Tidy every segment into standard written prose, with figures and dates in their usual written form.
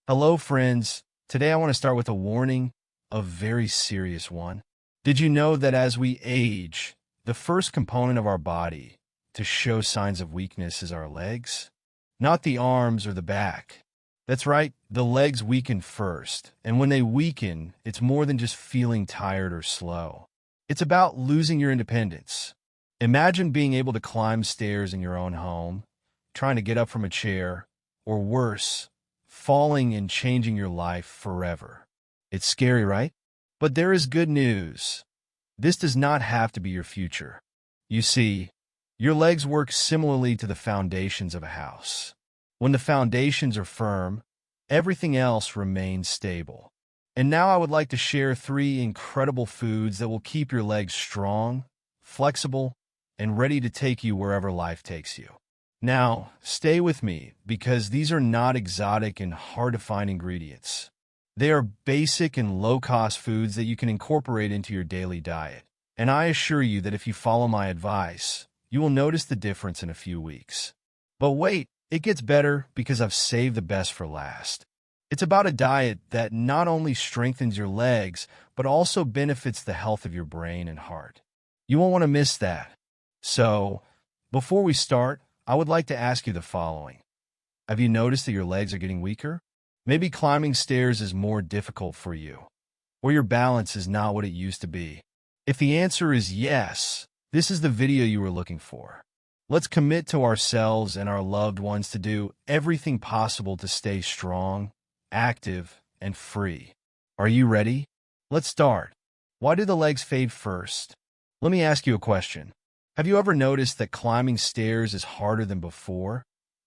Hello, friends. Today I want to start with a warning, a very serious one. Did you know that as we age, the first component of our body to show signs of weakness is our legs? Not the arms or the back. That's right, the legs weaken first. And when they weaken, it's more than just feeling tired or slow. It's about losing your independence. Imagine being able to climb stairs in your own home, trying to get up from a chair, or worse, falling and changing your life forever. It's scary, right? But there is good news. This does not have to be your future. You see, your legs work similarly to the foundations of a house. When the foundations are firm, everything else remains stable. And now I would like to share 3 incredible foods that will keep your legs strong, flexible, and ready to take you wherever life takes you. Now, stay with me because these are not exotic and hard-to-find ingredients. They are basic and low-cost foods that you can incorporate into your daily diet. And I assure you that if you follow my advice, you will notice the difference in a few weeks. But wait, it gets better because I've saved the best for last. It's about a diet that not only strengthens your legs, but also benefits the health of your brain and heart. You won't want to miss that. So, before we start, I would like to ask you the following. Have you noticed that your legs are getting weaker? Maybe climbing stairs is more difficult for you, or your balance is not what it used to be. If the answer is yes, this is the video you were looking for. Let's commit to ourselves and our loved ones to do everything possible to stay strong, active, and free. Are you ready? Let's start. Why do the legs fade first? Let me ask you a question. Have you ever noticed that climbing stairs is harder than before?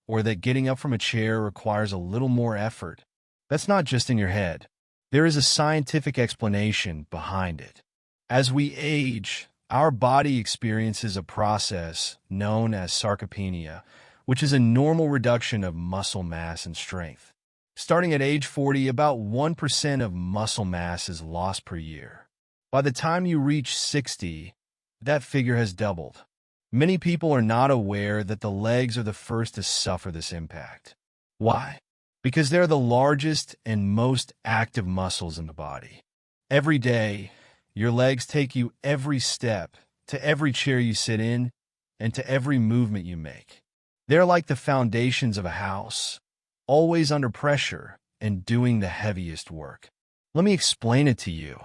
Or that getting up from a chair requires a little more effort? That's not just in your head. There is a scientific explanation behind it. As we age, our body experiences a process known as sarcopenia, which is a normal reduction of muscle mass and strength. Starting at age 40, about 1% of muscle mass is lost per year. By the time you reach 60, that figure has doubled. Many people are not aware that the legs are the first to suffer this impact. Why? Because they're the largest and most active muscles in the body. Every day, your legs take you every step, to every chair you sit in, and to every movement you make. They're like the foundations of a house, always under pressure and doing the heaviest work. Let me explain it to you.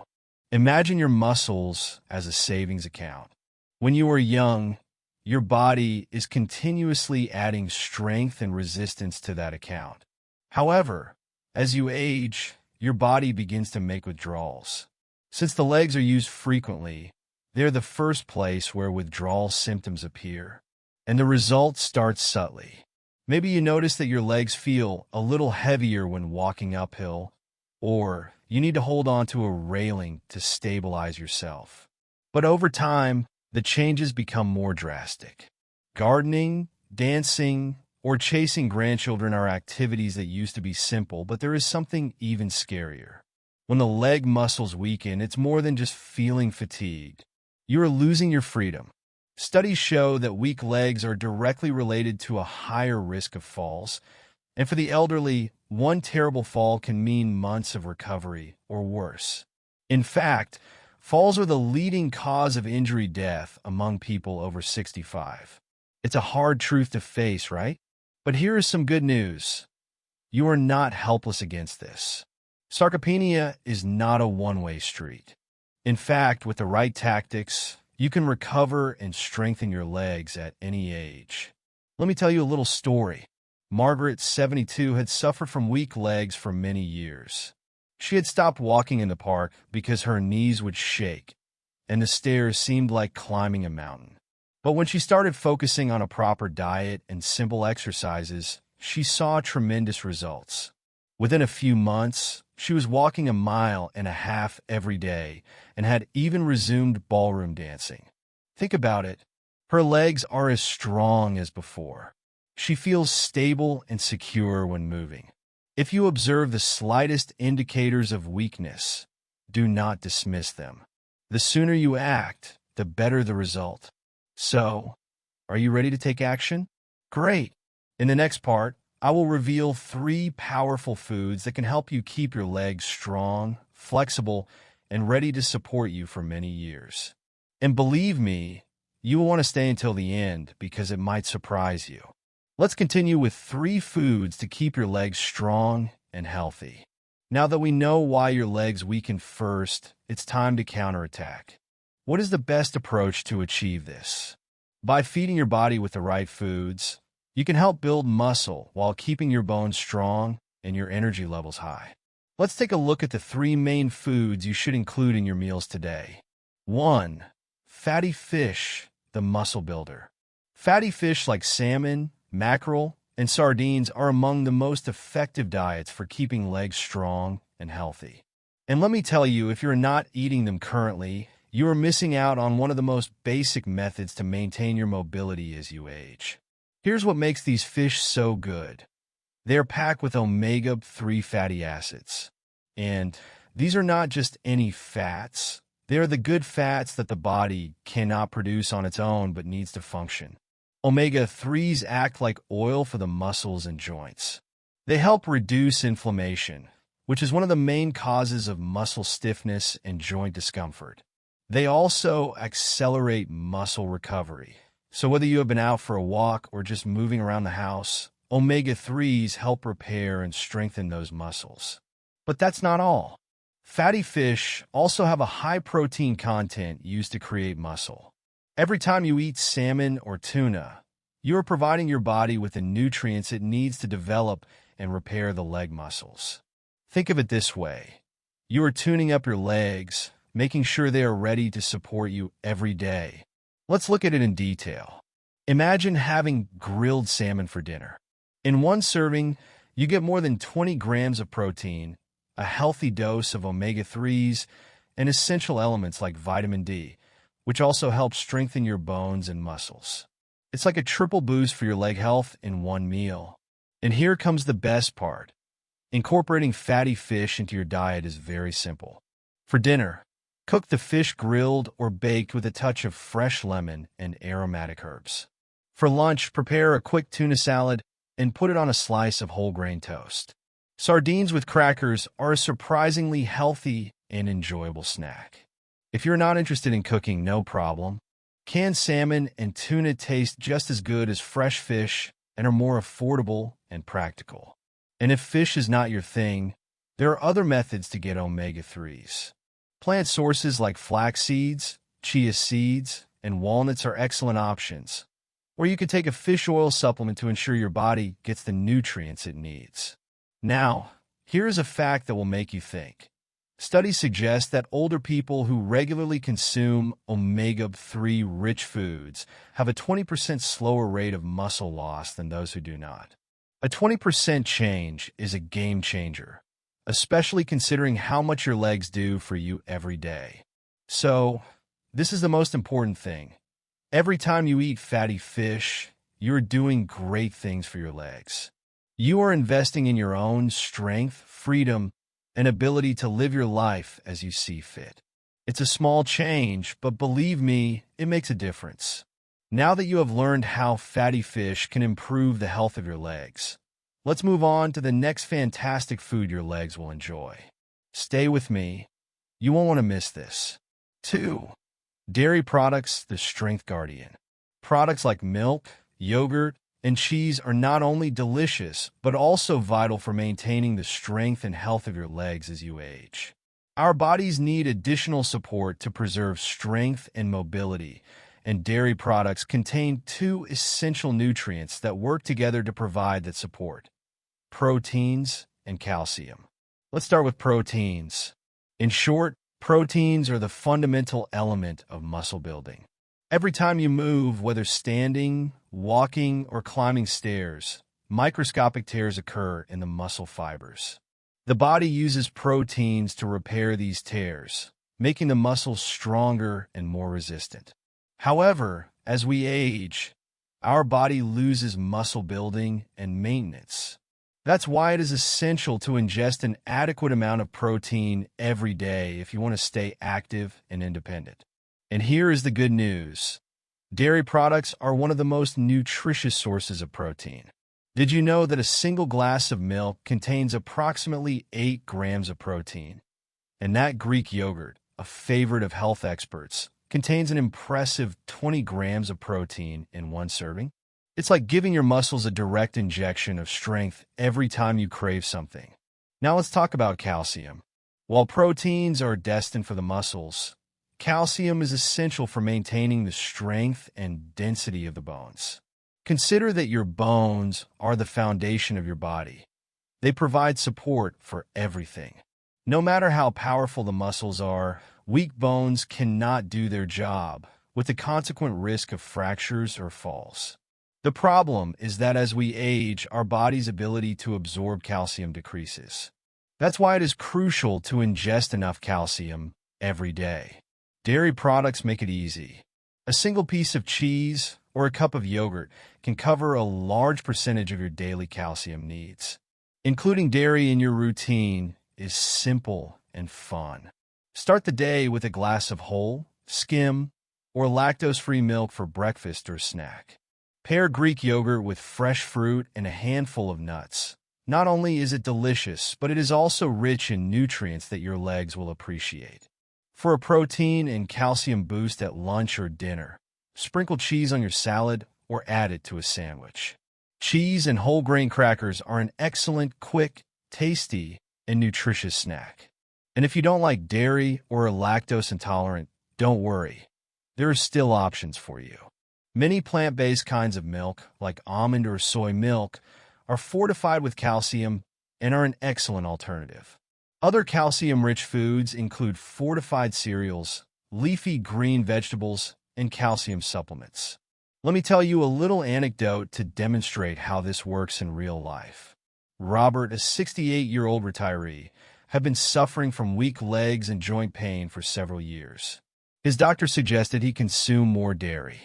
Imagine your muscles as a savings account. When you are young, your body is continuously adding strength and resistance to that account. However, as you age, your body begins to make withdrawals. Since the legs are used frequently, they're the first place where withdrawal symptoms appear, and the result starts subtly. Maybe you notice that your legs feel a little heavier when walking uphill, or you need to hold on to a railing to stabilize yourself. But over time, the changes become more drastic. Gardening, dancing, or chasing grandchildren are activities that used to be simple, but there is something even scarier. When the leg muscles weaken, it's more than just feeling fatigued. You are losing your freedom. Studies show that weak legs are directly related to a higher risk of falls, and for the elderly, one terrible fall can mean months of recovery or worse. In fact, falls are the leading cause of injury death among people over 65. It's a hard truth to face, right? But here is some good news. You are not helpless against this. Sarcopenia is not a one-way street. In fact, with the right tactics, you can recover and strengthen your legs at any age. Let me tell you a little story. Margaret, 72, had suffered from weak legs for many years. She had stopped walking in the park because her knees would shake, and the stairs seemed like climbing a mountain. But when she started focusing on a proper diet and simple exercises, she saw tremendous results. Within a few months, she was walking 1.5 miles every day and had even resumed ballroom dancing. Think about it. Her legs are as strong as before. She feels stable and secure when moving. If you observe the slightest indicators of weakness, do not dismiss them. The sooner you act, the better the result. So, are you ready to take action? Great! In the next part, I will reveal 3 powerful foods that can help you keep your legs strong, flexible, and ready to support you for many years. And believe me, you will want to stay until the end because it might surprise you. Let's continue with 3 foods to keep your legs strong and healthy. Now that we know why your legs weaken first, it's time to counterattack. What is the best approach to achieve this? By feeding your body with the right foods, you can help build muscle while keeping your bones strong and your energy levels high. Let's take a look at the 3 main foods you should include in your meals today. 1. Fatty fish, the muscle builder. Fatty fish like salmon, mackerel, and sardines are among the most effective diets for keeping legs strong and healthy. And let me tell you, if you're not eating them currently, you are missing out on one of the most basic methods to maintain your mobility as you age. Here's what makes these fish so good. They are packed with omega-3 fatty acids. And these are not just any fats. They are the good fats that the body cannot produce on its own but needs to function. Omega-3s act like oil for the muscles and joints. They help reduce inflammation, which is one of the main causes of muscle stiffness and joint discomfort. They also accelerate muscle recovery. So whether you have been out for a walk or just moving around the house, omega-3s help repair and strengthen those muscles. But that's not all. Fatty fish also have a high protein content used to create muscle. Every time you eat salmon or tuna, you are providing your body with the nutrients it needs to develop and repair the leg muscles. Think of it this way. You are tuning up your legs, making sure they are ready to support you every day. Let's look at it in detail. Imagine having grilled salmon for dinner. In one serving, you get more than 20 grams of protein, a healthy dose of omega-3s, and essential elements like vitamin D, which also helps strengthen your bones and muscles. It's like a triple boost for your leg health in one meal. And here comes the best part. Incorporating fatty fish into your diet is very simple. For dinner, cook the fish grilled or baked with a touch of fresh lemon and aromatic herbs. For lunch, prepare a quick tuna salad and put it on a slice of whole grain toast. Sardines with crackers are a surprisingly healthy and enjoyable snack. If you're not interested in cooking, no problem. Canned salmon and tuna taste just as good as fresh fish and are more affordable and practical. And if fish is not your thing, there are other methods to get omega-3s. Plant sources like flax seeds, chia seeds, and walnuts are excellent options. Or you could take a fish oil supplement to ensure your body gets the nutrients it needs. Now, here is a fact that will make you think. Studies suggest that older people who regularly consume omega-3 rich foods have a 20% slower rate of muscle loss than those who do not. A 20% change is a game changer, especially considering how much your legs do for you every day. So, this is the most important thing. Every time you eat fatty fish, you're doing great things for your legs. You are investing in your own strength, freedom, and ability to live your life as you see fit. It's a small change, but believe me, it makes a difference. Now that you have learned how fatty fish can improve the health of your legs, let's move on to the next fantastic food your legs will enjoy. Stay with me. You won't want to miss this. 2. Dairy products, the strength guardian. Products like milk, yogurt, and cheese are not only delicious, but also vital for maintaining the strength and health of your legs as you age. Our bodies need additional support to preserve strength and mobility, and dairy products contain 2 essential nutrients that work together to provide that support: proteins and calcium. Let's start with proteins. In short, proteins are the fundamental element of muscle building. Every time you move, whether standing, walking, or climbing stairs, microscopic tears occur in the muscle fibers. The body uses proteins to repair these tears, making the muscles stronger and more resistant. However, as we age, our body loses muscle building and maintenance. That's why it is essential to ingest an adequate amount of protein every day if you want to stay active and independent. And here is the good news. Dairy products are one of the most nutritious sources of protein. Did you know that a single glass of milk contains approximately 8 grams of protein? And that Greek yogurt, a favorite of health experts, contains an impressive 20 grams of protein in one serving? It's like giving your muscles a direct injection of strength every time you crave something. Now let's talk about calcium. While proteins are destined for the muscles, calcium is essential for maintaining the strength and density of the bones. Consider that your bones are the foundation of your body. They provide support for everything. No matter how powerful the muscles are, weak bones cannot do their job, with the consequent risk of fractures or falls. The problem is that as we age, our body's ability to absorb calcium decreases. That's why it is crucial to ingest enough calcium every day. Dairy products make it easy. A single piece of cheese or a cup of yogurt can cover a large percentage of your daily calcium needs. Including dairy in your routine is simple and fun. Start the day with a glass of whole, skim, or lactose-free milk for breakfast or snack. Pair Greek yogurt with fresh fruit and a handful of nuts. Not only is it delicious, but it is also rich in nutrients that your legs will appreciate. For a protein and calcium boost at lunch or dinner, sprinkle cheese on your salad or add it to a sandwich. Cheese and whole grain crackers are an excellent, quick, tasty, and nutritious snack. And if you don't like dairy or are lactose intolerant, don't worry. There are still options for you. Many plant-based kinds of milk, like almond or soy milk, are fortified with calcium and are an excellent alternative. Other calcium-rich foods include fortified cereals, leafy green vegetables, and calcium supplements. Let me tell you a little anecdote to demonstrate how this works in real life. Robert, a 68-year-old retiree, had been suffering from weak legs and joint pain for several years. His doctor suggested he consume more dairy.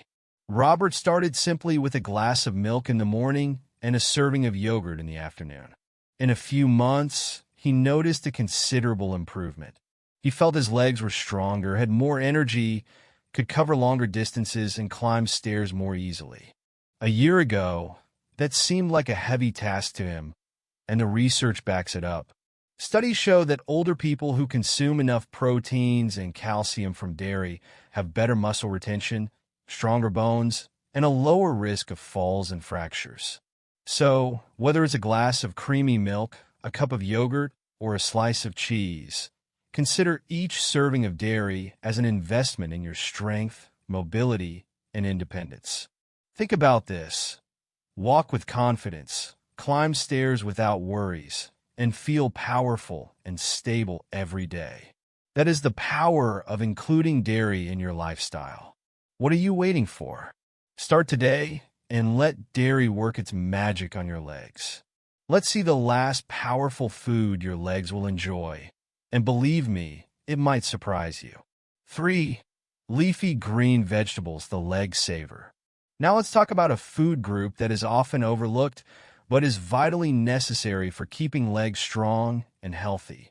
Robert started simply with a glass of milk in the morning and a serving of yogurt in the afternoon. In a few months, he noticed a considerable improvement. He felt his legs were stronger, had more energy, could cover longer distances, and climb stairs more easily. A year ago, that seemed like a heavy task to him, and the research backs it up. Studies show that older people who consume enough proteins and calcium from dairy have better muscle retention, stronger bones, and a lower risk of falls and fractures. So, whether it's a glass of creamy milk, a cup of yogurt, or a slice of cheese, consider each serving of dairy as an investment in your strength, mobility, and independence. Think about this. Walk with confidence, climb stairs without worries, and feel powerful and stable every day. That is the power of including dairy in your lifestyle. What are you waiting for? Start today and let dairy work its magic on your legs. Let's see the last powerful food your legs will enjoy. And believe me, it might surprise you. 3. Leafy green vegetables, the leg saver. Now let's talk about a food group that is often overlooked, but is vitally necessary for keeping legs strong and healthy.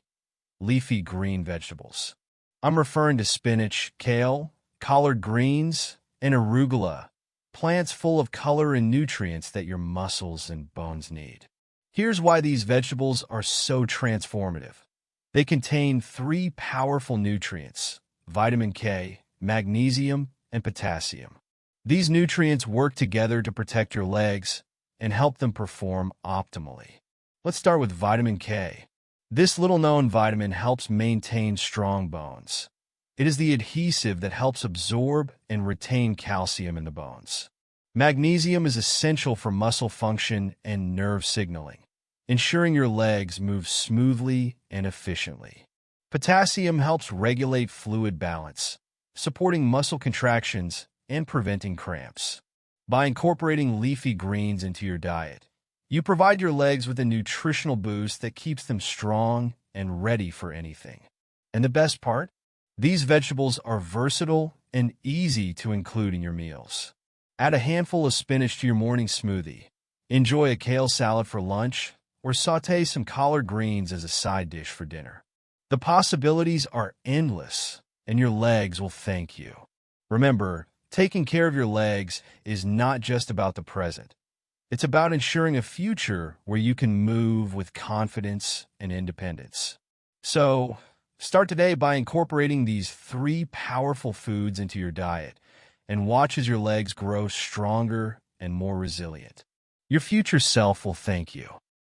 Leafy green vegetables. I'm referring to spinach, kale, collard greens, and arugula, plants full of color and nutrients that your muscles and bones need. Here's why these vegetables are so transformative. They contain 3 powerful nutrients: vitamin K, magnesium, and potassium. These nutrients work together to protect your legs and help them perform optimally. Let's start with vitamin K. This little-known vitamin helps maintain strong bones. It is the adhesive that helps absorb and retain calcium in the bones. Magnesium is essential for muscle function and nerve signaling, ensuring your legs move smoothly and efficiently. Potassium helps regulate fluid balance, supporting muscle contractions and preventing cramps. By incorporating leafy greens into your diet, you provide your legs with a nutritional boost that keeps them strong and ready for anything. And the best part? These vegetables are versatile and easy to include in your meals. Add a handful of spinach to your morning smoothie. Enjoy a kale salad for lunch, or sauté some collard greens as a side dish for dinner. The possibilities are endless, and your legs will thank you. Remember, taking care of your legs is not just about the present. It's about ensuring a future where you can move with confidence and independence. So, start today by incorporating these 3 powerful foods into your diet and watch as your legs grow stronger and more resilient. Your future self will thank you.